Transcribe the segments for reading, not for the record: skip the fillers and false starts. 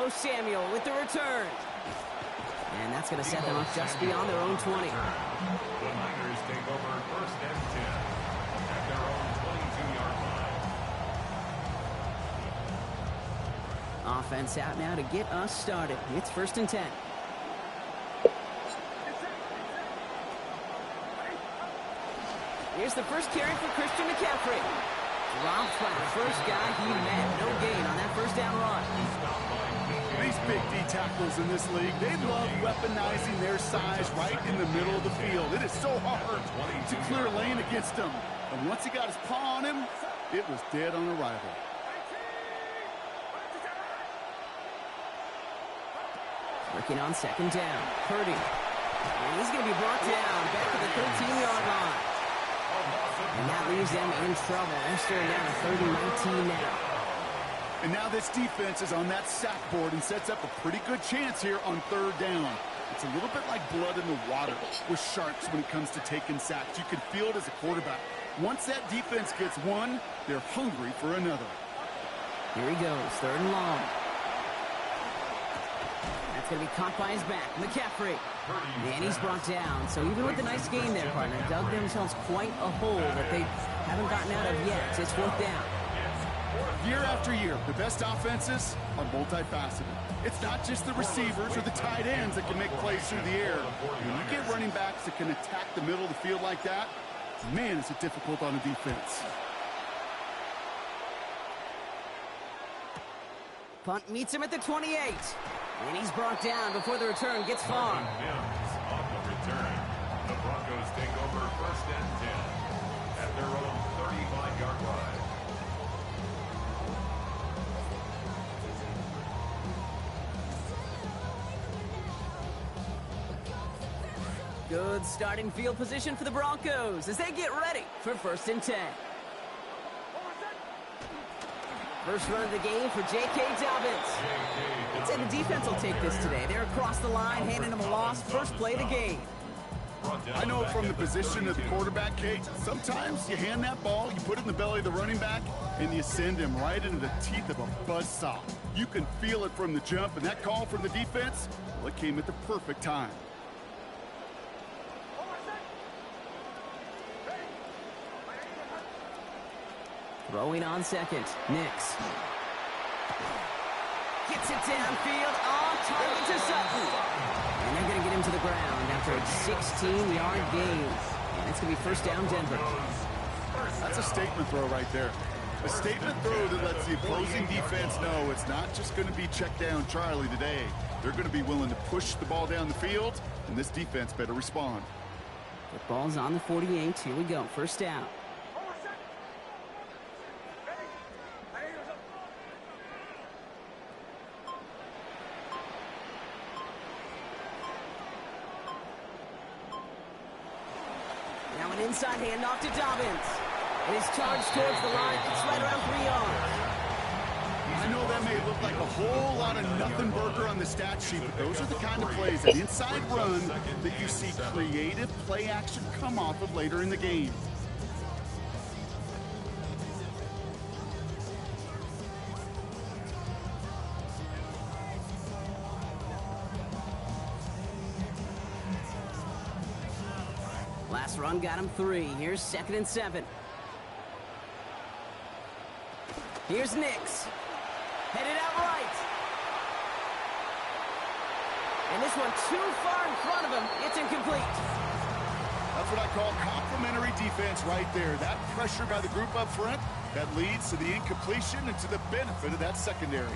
Debo Samuel with the return. And that's going to set them up just beyond their own 20. The Niners take over first and 10 at their own 22-yard line. Offense out now to get us started. It's first and 10. Here's the first carry for Christian McCaffrey. Dropped by the first guy he met. No gain on that first down run. These big D tackles in this league, they love weaponizing their size right in the middle of the field. It is so hard to clear lane against them. And once he got his paw on him, it was dead on arrival. Working on second down. Purdy. And he's going to be brought down back to the 13-yard line. And that leaves them in trouble. They're staring down a 30-19 now. And now this defense is on that sack board and sets up a pretty good chance here on third down. It's a little bit like blood in the water with sharks when it comes to taking sacks. You can feel it as a quarterback. Once that defense gets one, they're hungry for another. Here he goes, third and long. That's going to be caught by his back. McCaffrey. And he's brought down. So even with the nice game there, partner, dug themselves quite a hole that they haven't gotten out of yet. It's fourth down. Year after year, the best offenses are multifaceted. It's not just the receivers or the tight ends that can make plays through the air. When you get running backs that can attack the middle of the field like that, man, is it difficult on a defense. Punt meets him at the 28. And he's brought down before the return gets far. On the return, the Broncos take over first and 10 at their own 35-yard line. Good starting field position for the Broncos as they get ready for first and 10. First run of the game for J.K. Dobbins. I'd say the defense will take this today. They're across the line, handing them a loss. First play of the game. I know from the position of the quarterback, Kate, sometimes you hand that ball, you put it in the belly of the running back, and you send him right into the teeth of a buzzsaw. You can feel it from the jump, and that call from the defense, well, it came at the perfect time. Throwing on second, Nix. Gets it downfield, on target to Sutton. And they're going to get him to the ground after a 16-yard gain. And it's going to be first down, Denver. That's a statement throw right there. A statement throw that lets the opposing defense know it's not just going to be check down Charlie today. They're going to be willing to push the ball down the field, and this defense better respond. The ball's on the 48. Here we go, first down. Now an inside handoff to Dobbins. And his charge towards the line. It's right around 3 yards. I know that may look like a whole lot of nothing burger on the stat sheet, but those are the kind of plays, an inside run, that you see creative play action come off of later in the game. Last run got him 3. Here's second and 7. Here's Nix. Headed out right. And this one too far in front of him. It's incomplete. That's what I call complimentary defense right there. That pressure by the group up front, that leads to the incompletion and to the benefit of that secondary.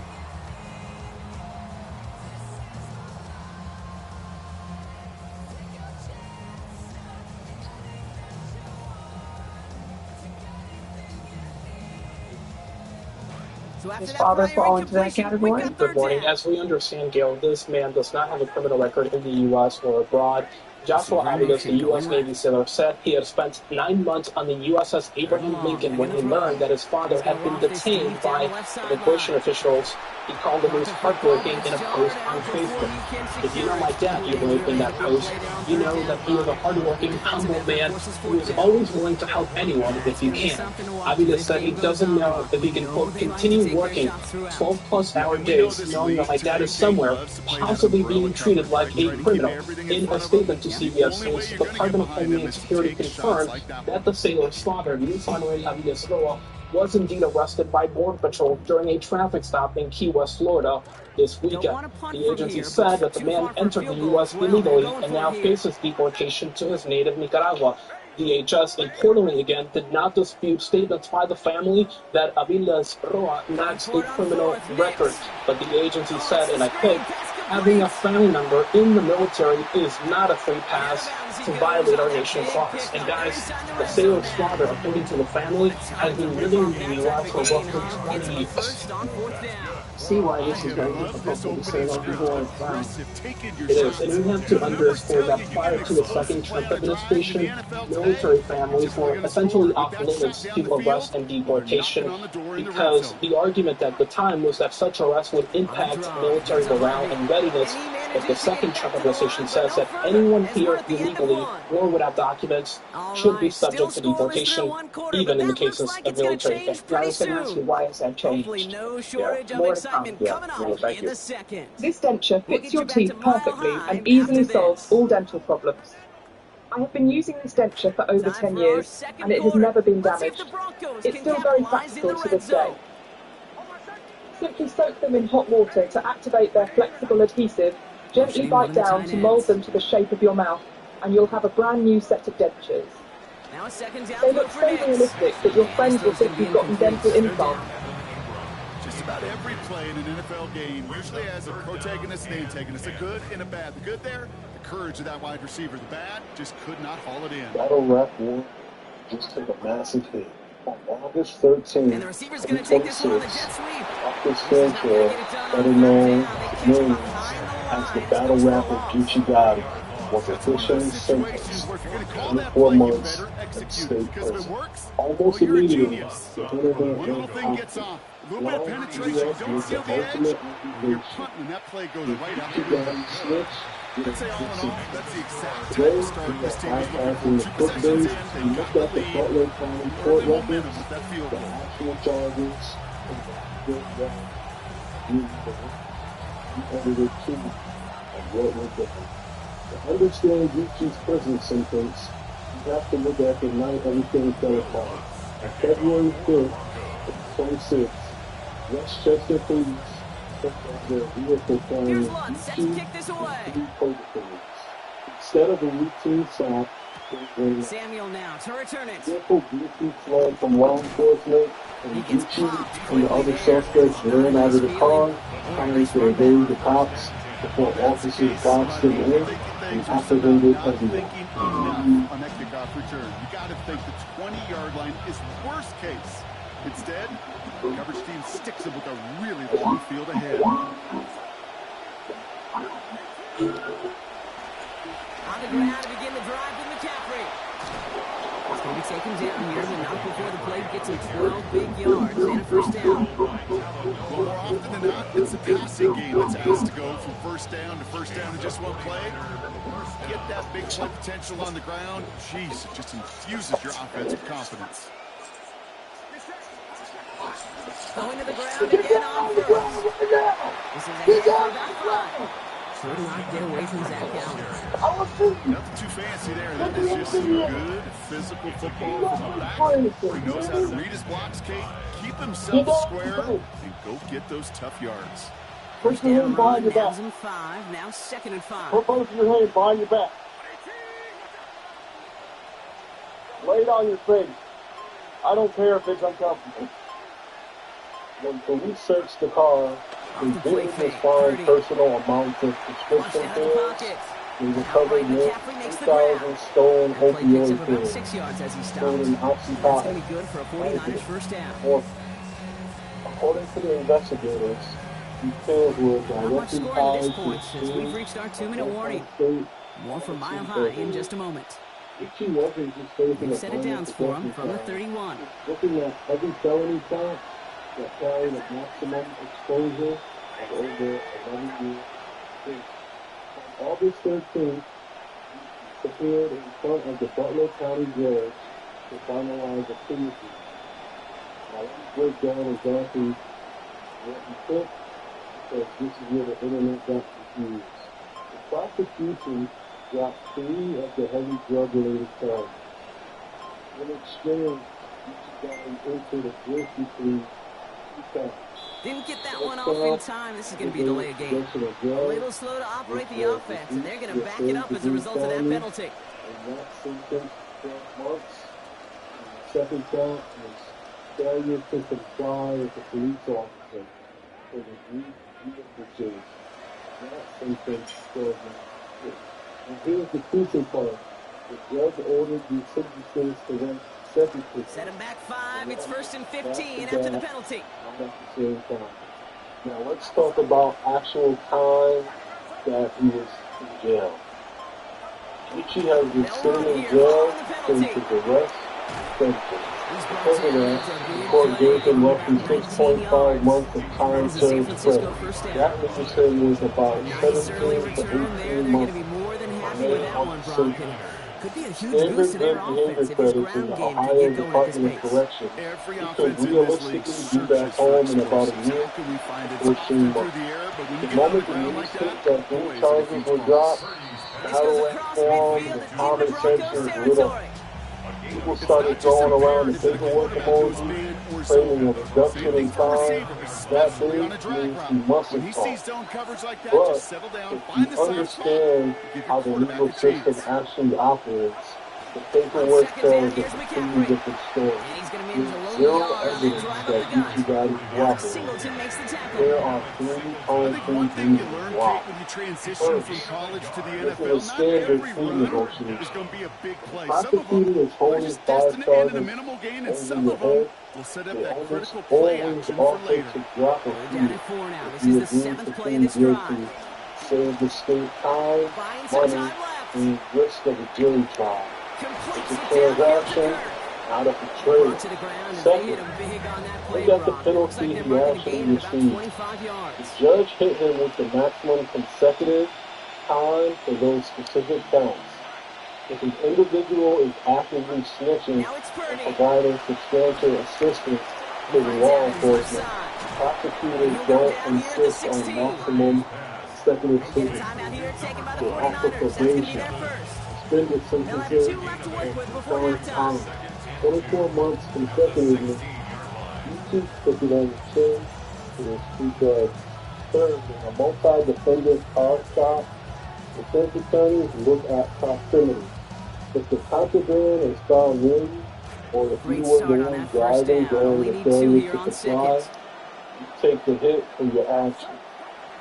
So His father fall into that category? Good morning. As we understand, Gail, this man does not have a criminal record in the U.S. or abroad. Joshua Abidos, the U.S. Navy sailor, said he had spent 9 months on the USS Abraham Lincoln when he learned that his father had been detained by immigration officials He called the most heartbreaking in a post on Facebook. If you know my dad, he wrote in that post, you know that he is a hardworking, humble man who is always willing to help anyone if he can. Aviles said he doesn't know if he can, quote, continue working 12-plus hour days knowing that my dad is somewhere, possibly being treated like a criminal. In a statement to CBS News, the Department of Homeland Security confirmed that the sailor slaughtered Luis Manuel Aviles Roa was indeed arrested by Border Patrol during a traffic stop in Key West, Florida this weekend. The agency said that the man entered the U.S. illegally and now faces deportation to his native Nicaragua. DHS, importantly again, did not dispute statements by the family that Aviles Roa lacks a criminal record, but the agency said, and I quote, having a family member in the military is not a free pass to violate our nation's laws. And guys, the sailor's father, according to the family, has been living in the U.S. for roughly 20 years. See why this is very difficult for the sailor who wore it down. It is, and we have to underscore that prior to the second Trump administration, military families were essentially off limits to arrest and deportation because the argument at the time was that such arrests would impact military morale and readiness. But the second Trump administration says that anyone here illegally or without documents should be subject to deportation, even in the cases of military families. Now I was going to ask you, why has that changed? More to come. Thank you. This denture fits your teeth perfectly and easily solves all dental problems. I have been using this denture for over 10 years and it has never been damaged. It's still very practical to this day. Simply soak them in hot water to activate their flexible adhesive, gently bite down to mould them to the shape of your mouth, and you'll have a brand new set of dentures. They look so realistic that your friends will think you've gotten dental implants. Just about every play in an NFL game usually has a protagonist and antagonist, a good and a bad. The good there, the courage of that wide receiver. The bad, just could not haul it in. Battle Rap War just took a massive hit. On August 13, 2026, off this field tour, better known to millions as the Battle Rap of Gucci Gotti, was officially sentenced to 24 months at state prison. Almost immediately, the internet went off. A little bit of penetration, don't seal the edge. You're punting, and that play goes right out the window. I'd say all in all, that's the exact type of start this team is looking for. 2 possessions in, they got the lead. Early momentum with that field goal. Actual charges and edited too of what went down. To understand Gucci's prison sentence, you have to look at the night everything fell apart. On February 5th, 26th, Westchester Police took their vehicle carrying Gucci and 3 co-defendants. Instead of a routine stop, Samuel now to return it. vehicle briefly fled from law enforcement, and Gucci and the other suspects ran out of the car, trying to evade the cops before officers boxed them in and apprehended everyone. On that kickoff return, you got to think the 20-yard line is worst case. Instead, the coverage team sticks it with a really long field ahead. On the ground to begin the drive with McCaffrey. It's going to be taken down here, but not before the play gets him 12 big yards and a first down. Well, more often than not, it's the passing game that's asked to go from first down in just one play. Get that big play potential on the ground. Jeez, it just infuses your offensive confidence. Going to the ground again on first. This is a back. Could not get away from Zach Gallen. Nothing too fancy there. That is just some good physical football from a back who knows how to read his blocks, Kate, keep himself square, and go get those tough yards. Push your hand behind your back. 5, now 2nd and 5. Put both of your hands behind your back. Lay it on your face. I don't care if it's uncomfortable. When police searched the car, they didn't find personal amounts of prescription pills. They recovered nearly 2,000 stolen opioid pills, stolen Oxycontin. According to the investigators, these pills were directly tied to we've reached our 2-minute warning. More from Mile High in just a moment. Gucci wasn't just facing We've set it down for him from the 31. Looking at every felony count that carried a maximum exposure of over 11 years since. On August 13th, he appeared in front of the Butler County Judge to finalize a plea agreement. Now, let me break down exactly what he took, because this is where the internet got confused. The prosecution dropped 3 of the heavy drug-related charges. In exchange, each guy entered a guilty plea 2 times. Didn't get that one off in time. This is going to be a delay of game. A little slow to operate the offense, and they're going to back it up as a result of that penalty. And that sentence 12 months. And the second count is failure to comply with the police officer for the vehicle chase. That sentence 12 months. And here's the crucial part. The judge ordered the sentences to run separately. Set him back 5. It's 1st and 15 after the penalty. At the same time. Now let's talk about actual time that he was in jail. Ichi has been sitting in jail since his arrest sentence. Because of that, the court gave him roughly 6.5 months of time served credit. That means him was about 17 to 18 months. Could be a huge boost in their offense if his ground game can Ohio get going at this Department pace. of Corrections. He could realistically be back home in about a year, 14 months. The moment the news hit that any charges were dropped, battle went formed, and common sense was lit up. People started throwing around the paperwork emoji, claiming a reduction in time. That big means he must have talked. But if you understand how the legal system actually operates, the paperwork tells a completely different story. There's zero evidence that you guys cooperated. There are 3 concrete reasons why. First, this is a standard plea negotiation. The prosecutor is holding 5 charges over your head. They almost always offer to drop a plea if you agree to plead guilty, save the state time, money, and risk of a jury trial. It's a transaction, not a betrayal. Second, look at the penalty he actually received. The judge hit him with the maximum consecutive time for those specific counts. If an individual is actively snitching and providing substantial assistance to the law enforcement, prosecutors don't insist on maximum consecutive sentences. They offer probation, suspended sentences, and concurrent time. 24 months consecutively. You took it on the chin to this because third, in a multi-defendant car stop, defense attorneys look at proximity. If the contraband is found near you, or if you were the one driving during the failure to comply, you take the hit for your actions.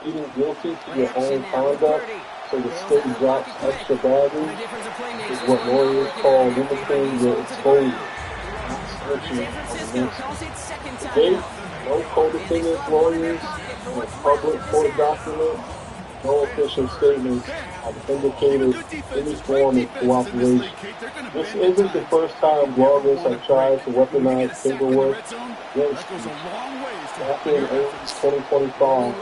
Pleading guilty to your own conduct so the state drops extra baggage is what lawyers call limiting your exposure, not snitching on the next. Today, no codependent lawyers, no public court documents, no official statements have indicated any form of cooperation. This isn't the first time bloggers have tried to weaponize paperwork against you. Back in April 2025,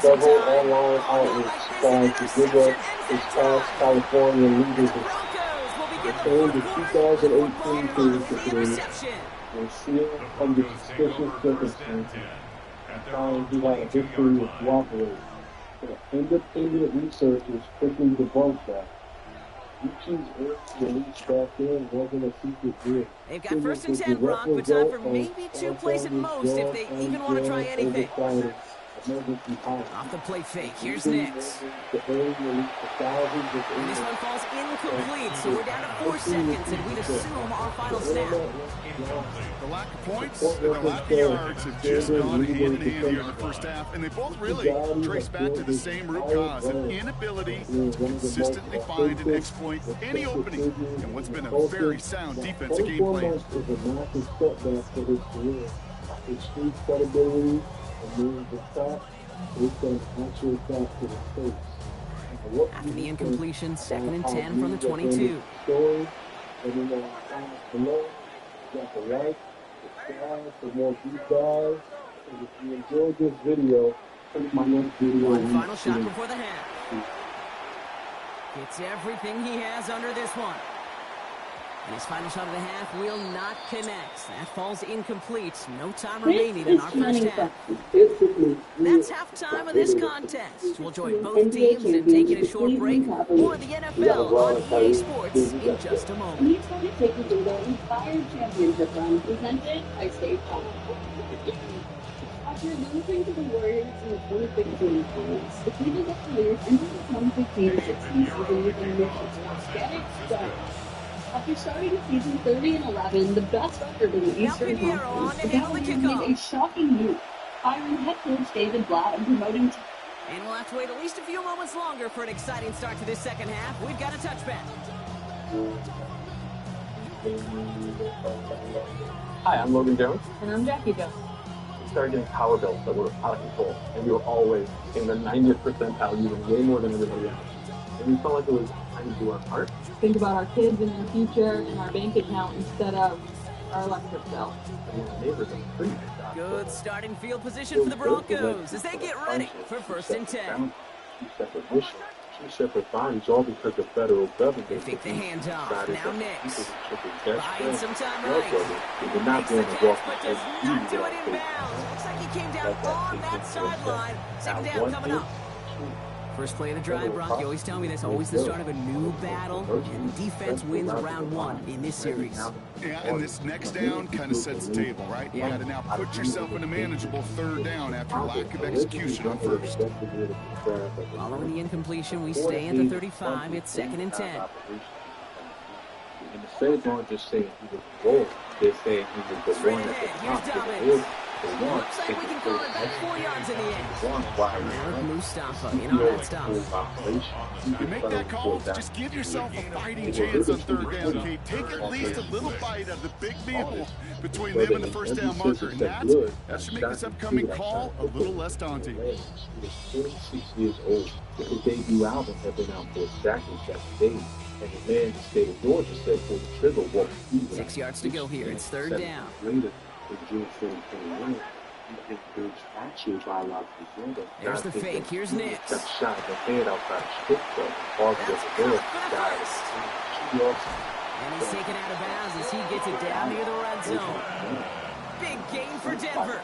several online outlets tried to dig up this past California leader's returned the 2018 case and sealed under suspicious circumstances, found he had a history of cooperating. Independent researchers quickly debunked that. Ichi's early release back then wasn't a secret deal. They've got 1st and 10, Brock, but time for maybe 2 plays at most if they even want to try anything. Off the play fake, here's Nix. And this one falls incomplete, so we're down to 4 seconds, and we'd assume our final snap. The lack of points and the lack of yards have just gone hand in hand here in the first half, and they both really trace back to the same root cause, an inability to consistently find and exploit any opening in what's been a very sound defensive game plan. Is a massive setback for his career. His street credibility and means attack based on actual facts to the face. After the incompletion, 2nd and 10 from the 22. Story, and in the comments below, got the like, subscribe for more deep dives, and if you enjoyed this video, my next video. One final shot before the half. Gets everything he has under this one. And his final shot of the half will not connect. That falls incomplete. No time remaining in our first half. That's halftime of this contest. We'll join both teams in taking a short break. More of the NFL on EA Sports in just a moment. Need to take you through the Inspired Championship Run presented by State Farm. After losing to the Warriors in the 2015 finals, the Cleveland Cavaliers entered the 2015-16 season with a mission: get it done. After starting season 30-11, the best record in the Eastern Conference, the Cavaliers made a shocking move, firing head coach David Blatt and promoting. And we'll have to wait at least a few moments longer for an exciting start to this second half. We've got a touchback. Hi, I'm Logan Jones. And I'm Jackie Jones. We started getting power bills that were out of control, and we were always in the 90th percentile, using way more than everybody else. And we felt like it was time to do our part. Think about our kids and their future and our bank account instead of our electric bill. And the neighbors did a pretty good job. Good starting field position for the Broncos as they get ready for 1st and 10. Two separate missions, two separate bodies, all because the federal government. They take the handoff. Now Nix. Buying some time right. They did not Makes go the in and catch, walk but does not do it in bounds. Looks like he came down on that sideline. Second down coming up. First play of the drive, Brock. You always tell me that's always the start of a new battle, and defense wins round one in this series. Yeah, and this next down kind of sets the table, right? You got to now put yourself in a manageable 3rd down after a lack of execution on 1st. Following the incompletion, we stay at the 35. It's 2nd and 10. And the feds aren't just saying he was wrong. They're saying he was the one at the top. Looks like we can call it back 4 yards in the end. Eric Mustafa in on that stop. You make that call, just give yourself a fighting chance on 3rd down, Kate. Take at least a little bite of the big meal between them and the 1st down marker. And that should make this upcoming call a little less daunting. He was 26 years old. His debut album had been out for exactly 7 days. And the man in the state of Georgia said for the trigger walked 6 yards to go here. It's 3rd down. Later, in June 2021, he encouraged actual biological brother. There's the fake. Here's Nix. Got shot in the head outside the strip club. All the other died. And he's taken out of bounds as he gets it down near the red zone. Big gain for Denver.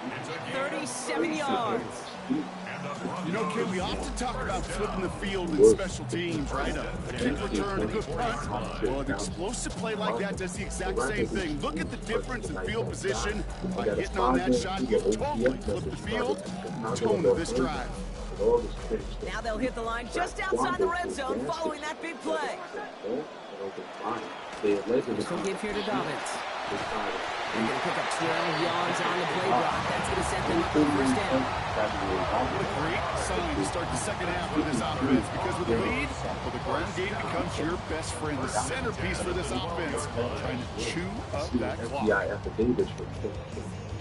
37 yards. You know, Ken, we often talk about flipping the field in special teams, right? A kick return, a good punt. Well, an explosive play like that does the exact same thing. Look at the difference in field position. By hitting on that shot, you totally flip the field. Tone of this drive. Now they'll hit the line just outside the red zone following that big play. Still give here to Dobbins. They're going to pick up 12 yards on the play block. That's going to set them up for 1st down. What a great sign to start the second half of this offense, because with the lead, well, the ground game becomes your best friend, the centerpiece for this offense, trying to chew up that clock. FBI affidavits from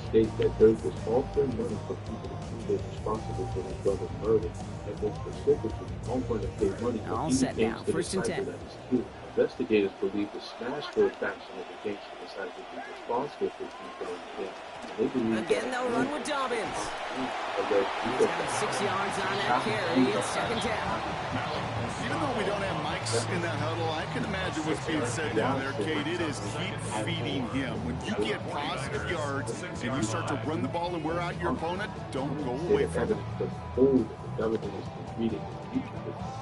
state that Dirk was offering money for people to be responsible for his brother's murder, and more specifically, offering to pay money for all set now. 1st and 10. Investigators believe the Smashville faction of the gangster decided to be responsible for people in the again, they'll run with Dobbins. He's got 6 yards on that carry. It's 2nd down. Even though we don't have mics in that huddle, I can imagine what's being said down there, Kate. It is keep feeding him. When you get positive yards and you start to run the ball and wear out your opponent, don't go away from it. The government is completing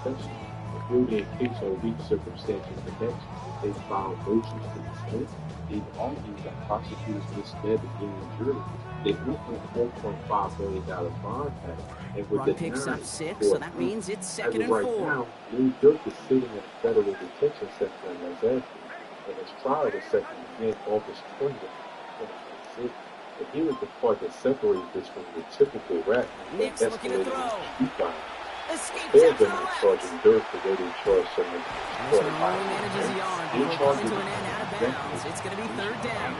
the including in case of weak circumstances connection, they found motions to dismiss. They argued that prosecutors misled the grand jury. They went for a $4.5 million bond package and were Run picks up 6, so that means it's 2nd and 4. Right now, Lou Dirk is sitting in a federal detention center in Los Angeles, and his trial is set to begin August 20th, 2026. And here is the part that separates this from the typical rap. Nix looking to throw. Escapes They're out to the going to left. charge him Dirk for waiting charge someone. So only manages a yard before coming to an end out of bounds. It's going to be 3rd down.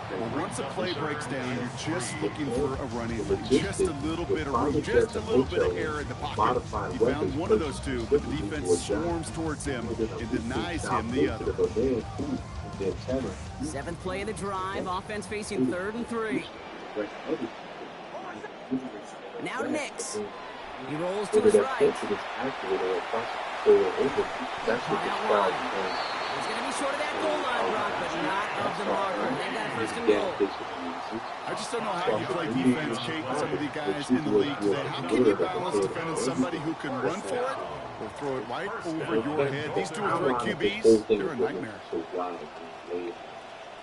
Well, once a play breaks down, you're just looking for a running lane. Just a little bit of room, just a little bit of air in the pocket. He found one of those two, but the defense swarms towards him and denies him the other. 7th play of the drive. Offense facing 3rd and 3. Now to Nix. He rolls to his right. That's what the crowd is. He's going to be short of that goal line, Brock, but not of the marker. They got first and goal. I just don't know how you play defense, Kate, with some of the guys in the league today. How can you balance defending somebody who can run for it or throw it right over your head? These two or three QBs, they're a nightmare.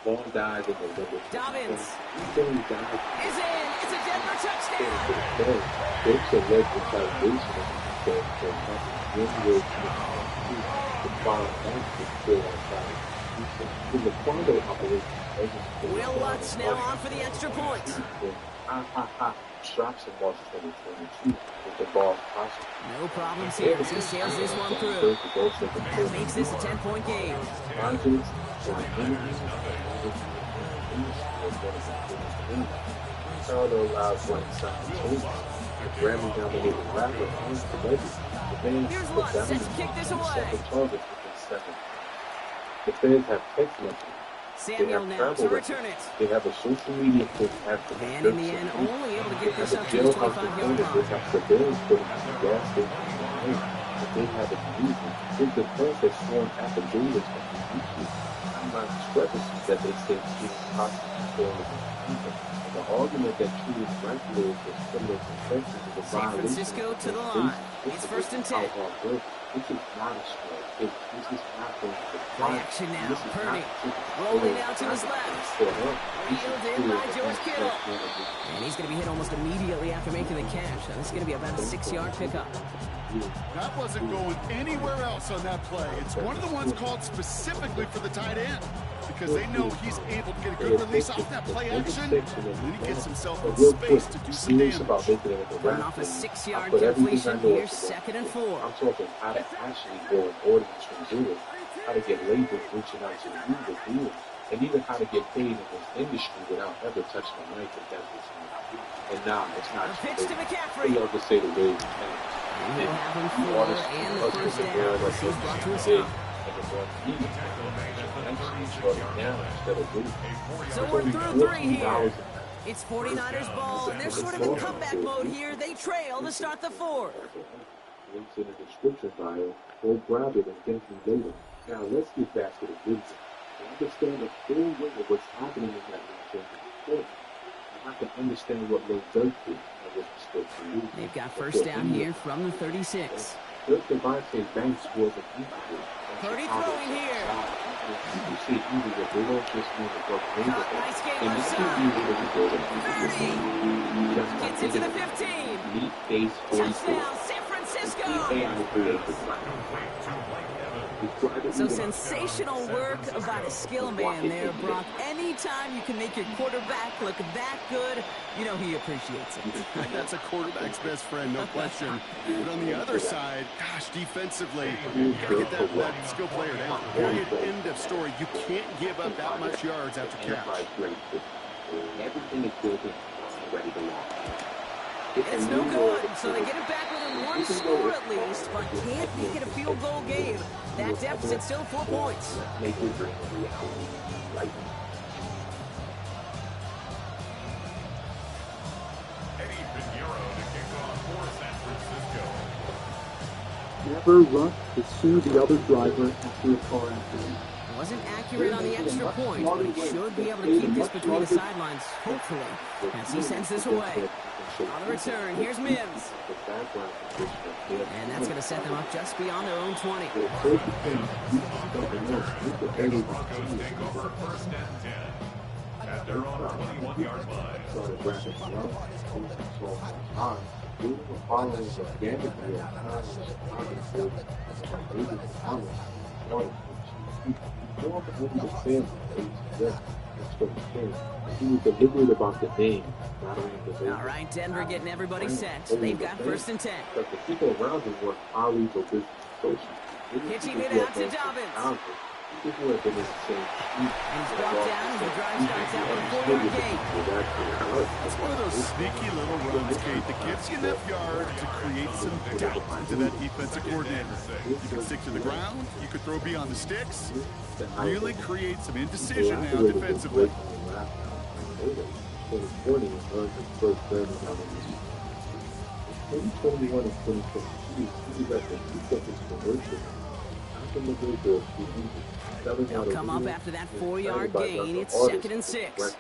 Ball dies in the middle. Dobbins is in. It's a Denver touchdown. It's a legend foundation Will Lutz now on for the extra point. Drops the ball to 2022 with the ball possible. No problems here as he sails this one through. That makes this a 10-point game. Colorado allows one side to change. Graham dominated rapper and the legend. Here's Lutz set to kick this away. The fans have text messages. Samuel now to return it. They have a social media push after the And in the end, only able to get this up to his 25-yard line. They have surveillance footage of the gas station. But they haven't used it. Since the press has sworn affidavits of the issue, I'm not discrepancies that they say is possibly stolen from people. The argument that treating regulators as criminal confession is a San Francisco to the line. It's first and 10. This is not a strike. This is not going to Play action now. Purdy rolling out to his left. Reeled in by George Kittle. And he's going to be hit almost immediately after making the catch. So this is going to be about a 6-yard pickup. That wasn't going anywhere else on that play. It's one of the ones called specifically for the tight end because they know he's able to get a good release off that play action, and then he gets himself in space to do some damage. Going off a 6-yard completion. Here's 2nd and 4. I'm talking how to actually go in ordinance from zero, how to get labor reaching out to you, the deal, and even how to get paid in this industry without ever touching the mic if that's what's going on. And nah, it's not. A pitch to McCaffrey. They love to say the way We will have him for and the first down. This is brought to us now. So we're through 3 here. It's 49ers ball, and they're sort of in comeback mode here. They trail to start the 4th. Links in the description bio. Go grab it and thank you later. Now let's get back to the video. To understand the full way of what's happening in that region, you have to understand what Lowe does do and what he's supposed to do. They've got first down here from the 36. Just Devontae Banks was an equal. Purdy throwing here. You see, either that they don't just need to go Nice game left side. 30. Gets into the 15. Meet base 44. Touchdown, San Francisco. So sensational work by the skill man there, Brock. Anytime you can make your quarterback look that good, you know he appreciates it. That's a quarterback's best friend, no question. But on the other side, gosh, defensively, you got to get that skill player down. Period, end of story. You can't give up that much yards after catch. Everything is built in ready to launch. It's no good, so they get it back within 1 score at least, but can't make it a field goal game. That deficit's still 4 points. Make your dream a reality. Like Eddie Pinheiro to kick off for San Francisco. Never rush to sue the other driver after a car accident. Wasn't accurate on the extra point, but he should be able to keep this between the sidelines, hopefully, as he sends this away. On the return, here's Mims. And that's going to set them up just beyond their own 20. The Broncos take over first and 10 at their own 21-yard He was deliberate about the name, not only the name. All right, Denver getting everybody set. They've got first and 10. But the people around him were colleagues or business associates. Pitching it out to Dobbins. People have been in the same And he's brought down as the drive starts out with a 4-yard gain. It's one of those sneaky little runs, Kate, that gives you enough yard to create some doubt into that defensive coordinator. You can stick to the ground, you could throw beyond the sticks, really create some indecision now defensively. 2021 and 2022, he was at the peak of his commercial. After the billboard, They'll come up after that 4-yard gain. It's 2nd and 6.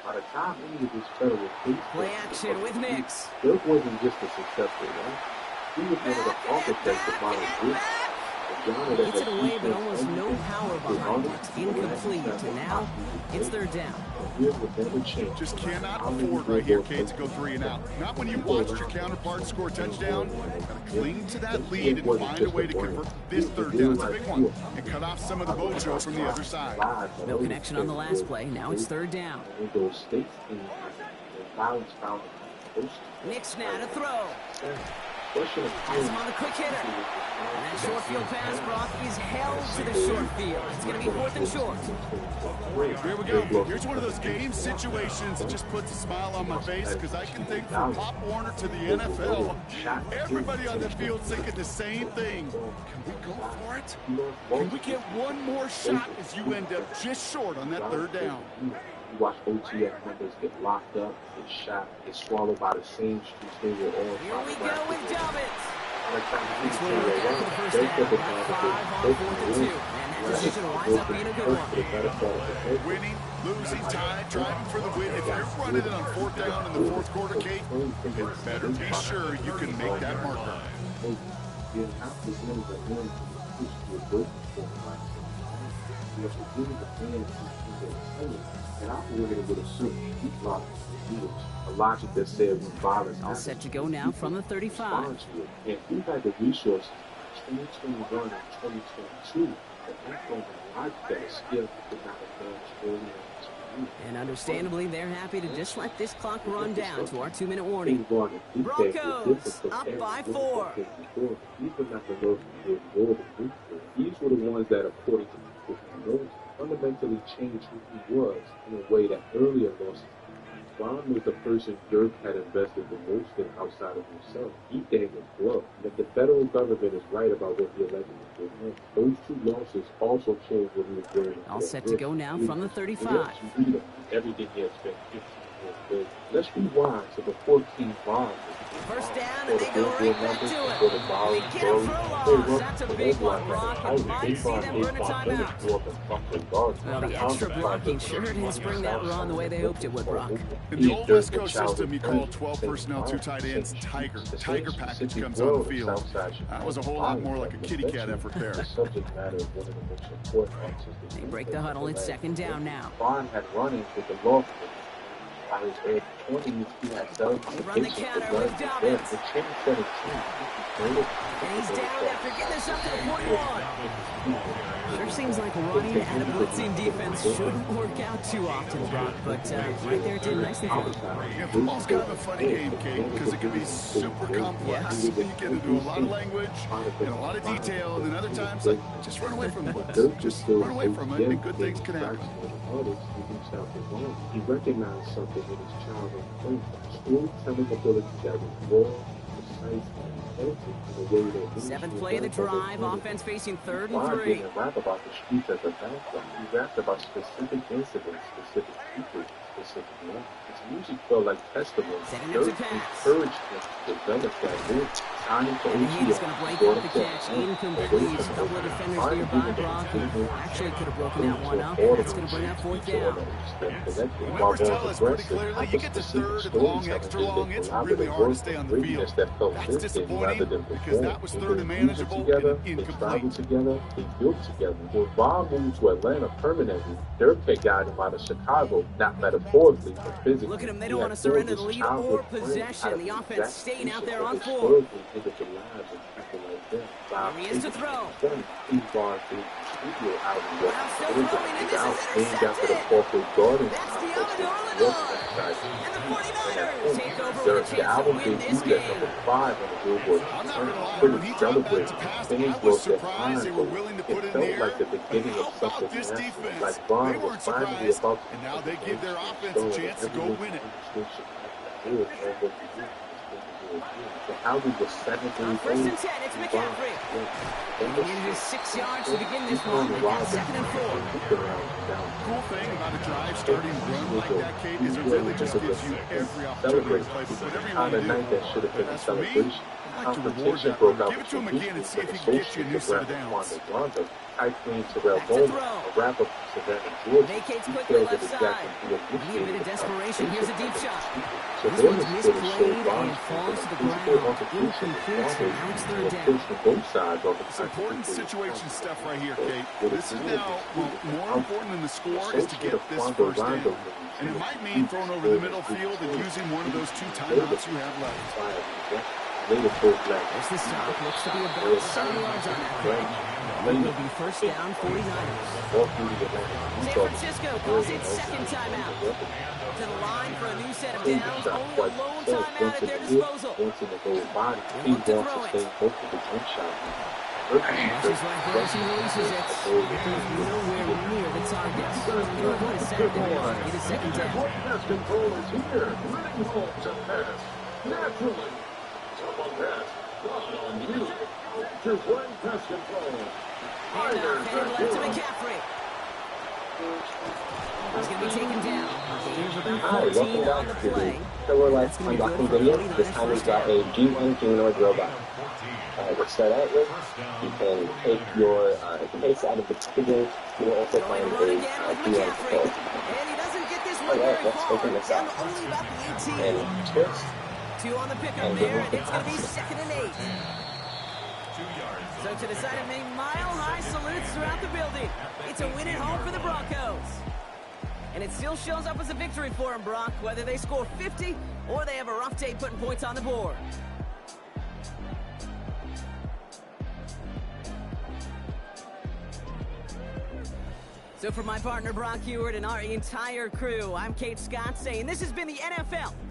By the time he was his federal Play action with Mix. Dirk wasn't just a successful one. He was one of the architects of modern group. Gets it away, but almost no power behind it. Incomplete. And now it's 3rd down. Just cannot afford right here, Kate, to go 3 and out. Not when you watched your counterpart score a touchdown. Gotta cling to that lead and find a way to convert this 3rd down. It's a big one. And cut off some of the mojo from the other side. No connection on the last play. Now it's 3rd down. Mix now to throw. Has him on the quick hitter. And that short field pass, Brock, is held to the short field. It's going to be 4th and short. Here we go. Here's one of those game situations that just puts a smile on my face because I can think from Pop Warner to the NFL. Everybody on the field thinking the same thing. Can we go for it? Can we get one more shot as you end up just short on that 3rd down? You watch OTF members get locked up, get shot, get swallowed by the same streets they were all Here we go with Dobbins. It's winning, losing, tied, driving for the win. If you're running it on 4th down in the 4th quarter, Kate, you better be sure you can make that marker. And operating with a certain a logic that said violence. All set to go now from the 35. And we had the resources 2021 and 2022 that ain't going to like that skill could not advance and understandably, they're happy to just let this clock run down to our 2-minute warning. Broncos up by 4. These were the ones that, according to people, fundamentally changed who he was in a way that earlier losses. Ron was the person Dirk had invested the most in outside of himself. He gave his blood. And if the federal government is right about what he allegedly did, those 2 losses also changed what he was doing. All set to go now from the 35. Everything he has spent 15 years. Let's rewind to the 14 Ron. First down, and they go right back to it. We get him for a loss. That's a big one, Brock. And might see them burn a timeout. Well, the extra blocking sure didn't spring that run the way they hoped it would, Brock. In the old West Coast system, you call 12 personnel, 2 tight ends, Tiger. The Tiger package comes on the field. That was a whole lot more like a kitty cat effort there. They break the huddle. It's 2nd down now. Ron had running with the law. On his early 20s, he had done they run the counter with Dobbins. And he's down after getting this up to the 41. Sure seems like running at a blitzing defense shouldn't work out too often, Brock, but right there it did nicely for him. Yeah, football's kind of a funny game, Kate, because it can be super complex. You get into a lot of language and a lot of detail, and then other times, like, just run away from it. Just run away from it, and good things can happen. He recognized something in his childhood. Storytelling ability that was raw, precise, and authentic in a way that 7th play of the drive, offense facing 3rd and 3. He didn't rap about the streets as a background. He rapped about specific incidents, specific people, specific life. His music felt like testimony. Encouraged him to develop that root. And he's going to break up the catch, incomplete. A couple of defenders nearby, Brock, who actually could have broken that one up. That's going to bring up 4th down. The numbers tell us pretty clearly, you get to 3rd and long, extra long, it's really hard to stay on the field. That's disappointing because that was 3rd and manageable and incomplete. They built together. When Bob moved to Atlanta permanently, Dirk had gotten him out of Chicago, not metaphorically, but physically. Look at him, they don't want to surrender the lead or possession. The offense staying out there on 4. Here he is to throw. And the 49ers take over with a chance to win this game. I'm not going to lie, when he dropped back to pass, I was surprised they were willing to put it in the air. How about this defense? They weren't surprised, and now they give their offense a chance to go win it. Albert was 7 days First old. and 10, it's McCaffrey. He needed just 6 yards to begin this one. They got 2nd and 4. Cool thing about a drive starting run like that, Kate, is it really just gives you every opportunity to play with whatever you want to do. But as for me, I like to reward that run. Give it to him again and see if he can get you a new set of downs. Vacates quickly left side. Need a bit of desperation. Here's a deep shot. This one's misplayed and it falls to the ground. Incomplete, so now it's 3rd down. It's important situation stuff right here, Kate. This is now, well, more important than the score is to get this first down. And it might mean throwing over the middle field and using one of those 2 timeouts you have left. There's the stop. Looks to be about 7 yards on that play. It will be first down, 49ers. San Francisco calls its 2nd timeout. To the line for a new set of downs. Only a lone timeout at their disposal. They look to throw it. Just like Brooks, he releases it. It goes nowhere near the target. It'll go to 2nd down. Get a 2nd down. Pass control is here. Running home to pass. Naturally. And headed left to McCaffrey. He's going to be taken down. Gain of about 14 on the play. So we're like unlocking videos. This time we've got a G1 humanoid robot. To start out with, you can take your case out of the packaging. You will also find a G1 control. And he doesn't get this one very let's open far. this Down up. to only about the 18. And twist. 2 on the pickup there, and it's going to be 2nd and 8. 2 yards. So to the side of many mile-high salutes throughout the building. It's a win at home for the Broncos. And it still shows up as a victory for them, Brock, whether they score 50 or they have a rough day putting points on the board. So for my partner, Brock Heward, and our entire crew, I'm Kate Scott saying this has been the NFL